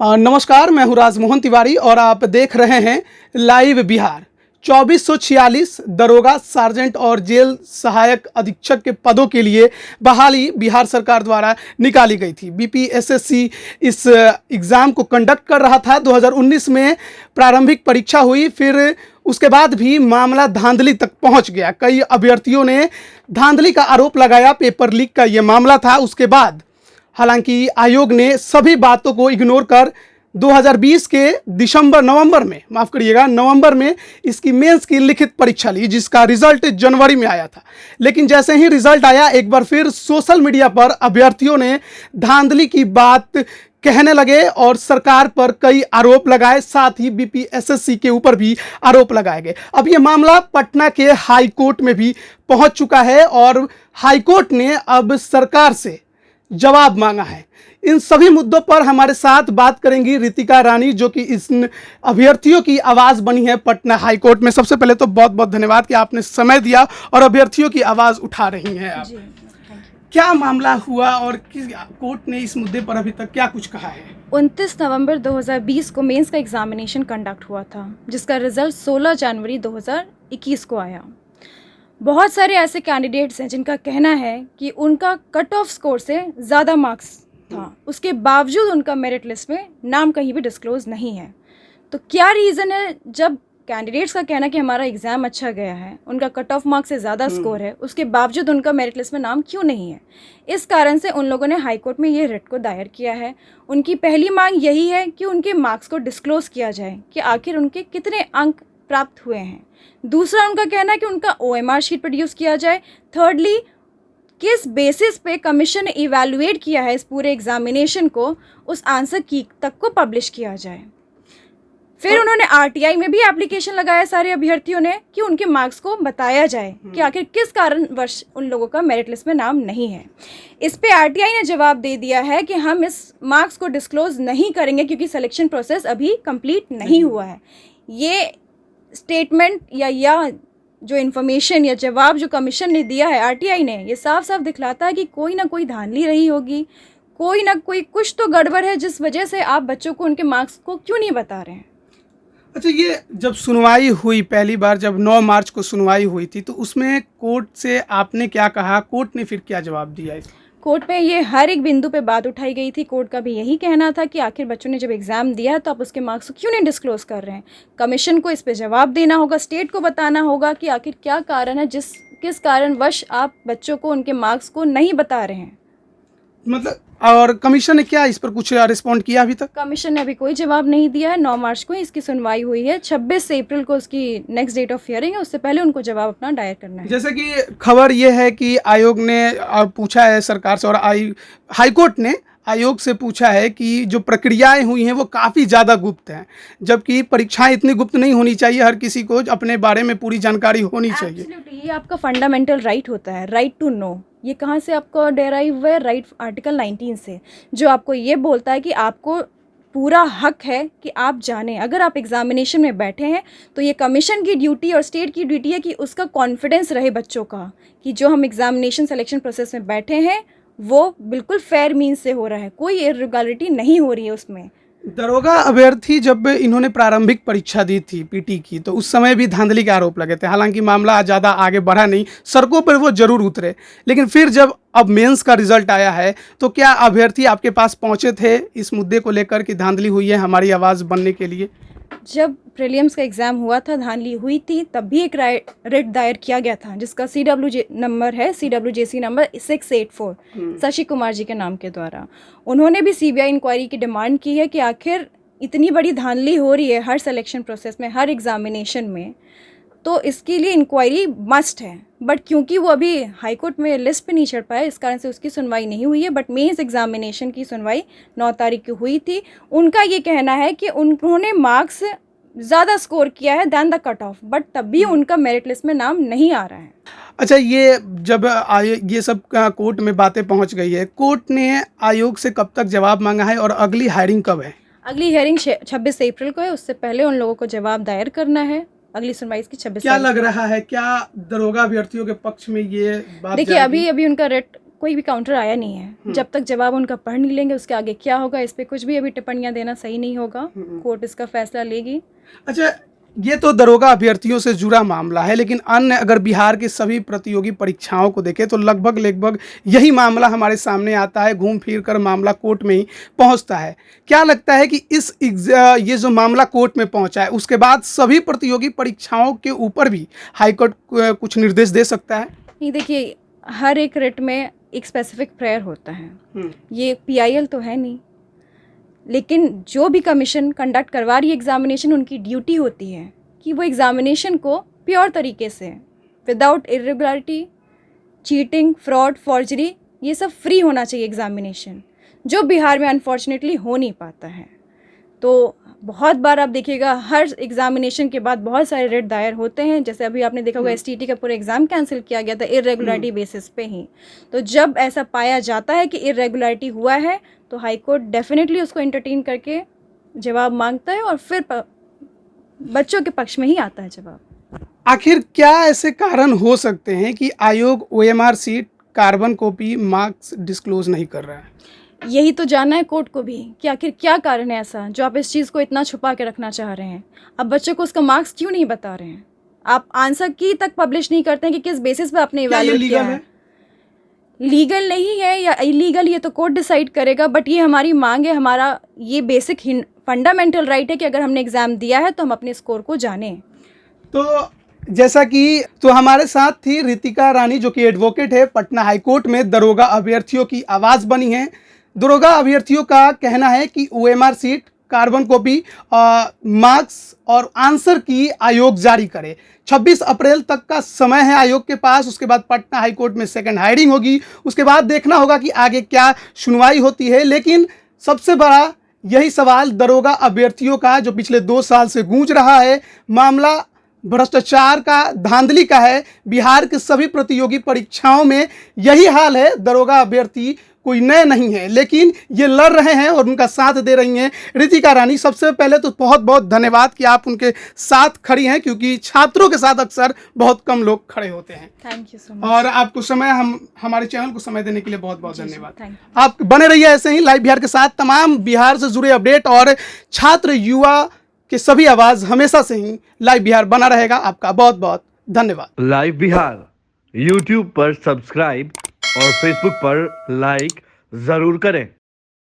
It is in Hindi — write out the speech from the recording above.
नमस्कार, मैं हूं राजमोहन तिवारी और आप देख रहे हैं लाइव बिहार। 2446 दरोगा, सार्जेंट और जेल सहायक अधीक्षक के पदों के लिए बहाली बिहार सरकार द्वारा निकाली गई थी। बीपीएसएससी इस एग्ज़ाम को कंडक्ट कर रहा था। 2019 में प्रारंभिक परीक्षा हुई, फिर उसके बाद भी मामला धांधली तक पहुंच गया। कई अभ्यर्थियों ने धांधली का आरोप लगाया। पेपर लीक का ये मामला था। उसके बाद हालांकि आयोग ने सभी बातों को इग्नोर कर 2020 के नवंबर में इसकी मेंस की लिखित परीक्षा ली, जिसका रिजल्ट जनवरी में आया था। लेकिन जैसे ही रिजल्ट आया, एक बार फिर सोशल मीडिया पर अभ्यर्थियों ने धांधली की बात कहने लगे और सरकार पर कई आरोप लगाए। साथ ही बीपीएसएससी के ऊपर भी आरोप लगाए गए। अब ये मामला पटना के हाई कोर्ट में भी पहुंच चुका है और हाई कोर्ट ने अब सरकार से जवाब मांगा है। इन सभी मुद्दों पर हमारे साथ बात करेंगी रितिका रानी, जो कि इस अभ्यर्थियों की आवाज़ बनी है पटना हाई कोर्ट में। सबसे पहले तो बहुत बहुत धन्यवाद कि आपने समय दिया और अभ्यर्थियों की आवाज़ उठा रही हैं आप। क्या मामला हुआ और किस कोर्ट ने इस मुद्दे पर अभी तक क्या कुछ कहा है? 29 नवंबर 2020 को मेंस का एग्जामिनेशन कंडक्ट हुआ था, जिसका रिजल्ट 16 जनवरी 2021 को आया। बहुत सारे ऐसे कैंडिडेट्स हैं जिनका कहना है कि उनका कट ऑफ स्कोर से ज़्यादा मार्क्स था, उसके बावजूद उनका मेरिट लिस्ट में नाम कहीं भी डिस्क्लोज नहीं है। तो क्या रीज़न है? जब कैंडिडेट्स का कहना कि हमारा एग्ज़ाम अच्छा गया है, उनका कट ऑफ मार्क्स से ज़्यादा स्कोर है, उसके बावजूद उनका मेरिट लिस्ट में नाम क्यों नहीं है? इस कारण से उन लोगों ने हाई कोर्ट में ये रिट को दायर किया है। उनकी पहली मांग यही है कि उनके मार्क्स को डिस्क्लोज़ किया जाए कि आखिर उनके कितने अंक प्राप्त हुए हैं। दूसरा, उनका कहना है कि उनका OMR शीट प्रोड्यूस किया जाए। थर्डली, किस बेसिस पे कमीशन ने इवैल्यूएट किया है इस पूरे एग्जामिनेशन को, उस आंसर की तक को पब्लिश किया जाए। फिर उन्होंने RTI में भी एप्लीकेशन लगाया सारे अभ्यर्थियों ने कि उनके मार्क्स को बताया जाए कि आखिर किस कारणवश उन लोगों का मेरिट लिस्ट में नाम नहीं है। इस पे RTI ने जवाब दे दिया है कि हम इस मार्क्स को डिस्क्लोज नहीं करेंगे क्योंकि सिलेक्शन प्रोसेस अभी कंप्लीट नहीं हुआ है। ये स्टेटमेंट या जो इन्फॉर्मेशन या जवाब जो कमीशन ने दिया है RTI ने, ये साफ साफ दिखलाता है कि कोई ना कोई धांधली रही होगी, कोई ना कोई कुछ तो गड़बड़ है, जिस वजह से आप बच्चों को उनके मार्क्स को क्यों नहीं बता रहे हैं। अच्छा, ये जब सुनवाई हुई पहली बार, जब 9 मार्च को सुनवाई हुई थी, तो उसमें कोर्ट से आपने क्या कहा? कोर्ट ने फिर क्या जवाब दिया? कोर्ट में ये हर एक बिंदु पे बात उठाई गई थी। कोर्ट का भी यही कहना था कि आखिर बच्चों ने जब एग्ज़ाम दिया तो आप उसके मार्क्स को क्यों नहीं डिस्क्लोज़ कर रहे हैं। कमीशन को इस पे जवाब देना होगा, स्टेट को बताना होगा कि आखिर क्या कारण है, किस कारणवश आप बच्चों को उनके मार्क्स को नहीं बता रहे हैं। मतलब, और कमीशन ने क्या इस पर कुछ रिस्पॉन्ड किया अभी तक? कमीशन ने अभी कोई जवाब नहीं दिया है। 9 मार्च को इसकी सुनवाई हुई है। 26 अप्रैल को उसकी नेक्स्ट डेट ऑफ हियरिंग है, उससे पहले उनको जवाब अपना दायर करना है। जैसे कि खबर ये है कि आयोग ने पूछा है सरकार से और हाई कोर्ट ने आयोग से पूछा है कि जो प्रक्रियाएं हुई हैं वो काफ़ी ज़्यादा गुप्त हैं, जबकि परीक्षाएं इतनी गुप्त नहीं होनी चाहिए। हर किसी को अपने बारे में पूरी जानकारी होनी चाहिए। एब्सोल्युटली, ये आपका फंडामेंटल राइट होता है, राइट टू नो। ये कहाँ से आपको डेराइव हुआ है? राइट आर्टिकल 19 से, जो आपको ये बोलता है कि आपको पूरा हक है कि आप जानें। अगर आप एग्जामिनेशन में बैठे हैं तो ये कमीशन की ड्यूटी और स्टेट की ड्यूटी है कि उसका कॉन्फिडेंस रहे बच्चों का कि जो हम एग्जामिनेशन सिलेक्शन प्रोसेस में बैठे हैं वो बिल्कुल फेयर मीन्स से हो रहा है, कोई इरेगुलरिटी नहीं हो रही है उसमें। दरोगा अभ्यर्थी जब इन्होंने प्रारंभिक परीक्षा दी थी PT की, तो उस समय भी धांधली के आरोप लगे थे। हालांकि मामला ज़्यादा आगे बढ़ा नहीं, सड़कों पर वो जरूर उतरे। लेकिन फिर जब अब मेंस का रिजल्ट आया है, तो क्या अभ्यर्थी आपके पास पहुंचे थे इस मुद्दे को लेकर कि धांधली हुई है हमारी आवाज़ बनने के लिए? जब प्रीलिम्स का एग्ज़ाम हुआ था, धांधली हुई थी, तब भी एक रिट दायर किया गया था जिसका CWJC नंबर 684 शशि कुमार जी के नाम के द्वारा। उन्होंने भी CBI इंक्वायरी की डिमांड की है कि आखिर इतनी बड़ी धांधली हो रही है हर सिलेक्शन प्रोसेस में, हर एग्जामिनेशन में, तो इसके लिए इंक्वायरी मस्ट है। बट क्योंकि वो अभी हाई कोर्ट में लिस्ट पे नहीं चढ़ पाया, इस कारण से उसकी सुनवाई नहीं हुई है। बट मेंस एग्जामिनेशन की सुनवाई 9 तारीख को हुई थी। उनका ये कहना है कि उन्होंने मार्क्स ज़्यादा स्कोर किया है than the cut off, but तब भी उनका मेरिट लिस्ट में नाम नहीं आ रहा है। अच्छा, ये जब ये सब कोर्ट में बातें पहुंच गई है, कोर्ट ने आयोग से कब तक जवाब मांगा है और अगली हायरिंग कब है? अगली हियरिंग 26 अप्रैल को है, उससे पहले उन लोगों को जवाब दायर करना है। अगली सुनवाई इसकी 26। क्या लग रहा है, क्या दरोगा अभ्यर्थियों के पक्ष में ये बात? देखिए, अभी उनका रेट कोई भी काउंटर आया नहीं है। जब तक जवाब उनका पढ़ नहीं लेंगे उसके आगे क्या होगा इस पे कुछ भी अभी टिप्पणियां देना सही नहीं होगा। कोर्ट इसका फैसला लेगी। अच्छा, ये तो दरोगा अभ्यर्थियों से जुड़ा मामला है, लेकिन अन्य अगर बिहार की सभी प्रतियोगी परीक्षाओं को देखें तो लगभग यही मामला हमारे सामने आता है, घूम फिर कर मामला कोर्ट में ही पहुंचता है। क्या लगता है कि ये जो मामला कोर्ट में पहुंचा है उसके बाद सभी प्रतियोगी परीक्षाओं के ऊपर भी हाईकोर्ट कुछ निर्देश दे सकता है? नहीं, देखिए हर एक रिट में एक स्पेसिफिक प्रेयर होता है। ये PIL तो है नहीं, लेकिन जो भी कमीशन कंडक्ट करवा रही है एग्जामिनेशन, उनकी ड्यूटी होती है कि वो एग्जामिनेशन को प्योर तरीके से, without irregularity, cheating, fraud, forgery, ये सब फ्री होना चाहिए एग्जामिनेशन, जो बिहार में अनफॉर्चुनेटली हो नहीं पाता है। तो बहुत बार आप देखिएगा हर एग्जामिनेशन के बाद बहुत सारे रिट दायर होते हैं। जैसे अभी आपने देखा होगा STT का पूरा एग्ज़ाम कैंसिल किया गया था इरेगुलरिटी बेसिस पे ही। तो जब ऐसा पाया जाता है कि इरेगुलरिटी हुआ है तो हाई कोर्ट डेफिनेटली उसको एंटरटेन करके जवाब मांगता है और फिर बच्चों के पक्ष में ही आता है जवाब। आखिर क्या ऐसे कारण हो सकते हैं कि आयोग OMR seat carbon copy marks disclose नहीं कर रहा है? यही तो जानना है कोर्ट को भी कि आखिर क्या कारण है ऐसा जो आप इस चीज़ को इतना छुपा के रखना चाह रहे हैं। अब बच्चों को उसका मार्क्स क्यों नहीं बता रहे हैं? आप आंसर की तक पब्लिश नहीं करते हैं कि किस बेसिस पे आपने इवैल्यूएट किया है। लीगल नहीं है या इलीगल ये तो कोर्ट डिसाइड करेगा, बट ये हमारी मांग है, हमारा ये बेसिक फंडामेंटल राइट है कि अगर हमने एग्ज़ाम दिया है तो हम अपने स्कोर को जानें। तो जैसा कि हमारे साथ थी रितिका रानी जो कि एडवोकेट है, पटना हाईकोर्ट में दरोगा अभ्यर्थियों की आवाज़ बनी है। दरोगा अभ्यर्थियों का कहना है कि OMR seat, carbon copy, marks और आंसर की आयोग जारी करे। 26 अप्रैल तक का समय है आयोग के पास। उसके बाद पटना हाईकोर्ट में सेकंड हायरिंग होगी। उसके बाद देखना होगा कि आगे क्या सुनवाई होती है। लेकिन सबसे बड़ा यही सवाल दरोगा अभ्यर्थियों का जो पिछले 2 साल से गूंज रहा है, मामला भ्रष्टाचार का, धांधली का है। बिहार के सभी प्रतियोगी परीक्षाओं में यही हाल है। दरोगा अभ्यर्थी कोई नए नहीं है, लेकिन ये लड़ रहे हैं और उनका साथ दे रही हैं। रितिका रानी, सबसे पहले तो बहुत बहुत धन्यवाद कि आप उनके साथ खड़ी हैं, क्योंकि छात्रों के साथ अक्सर बहुत कम लोग खड़े होते हैं। Thank you so much. और आपको हमारे चैनल को समय देने के लिए बहुत बहुत धन्यवाद। Thank you. आप बने रहिए ऐसे ही लाइव बिहार के साथ। तमाम बिहार से जुड़े अपडेट और छात्र युवा के सभी आवाज़ हमेशा से ही लाइव बिहार बना रहेगा। आपका बहुत बहुत धन्यवाद। लाइव बिहार YouTube पर सब्सक्राइब और Facebook पर लाइक जरूर करें।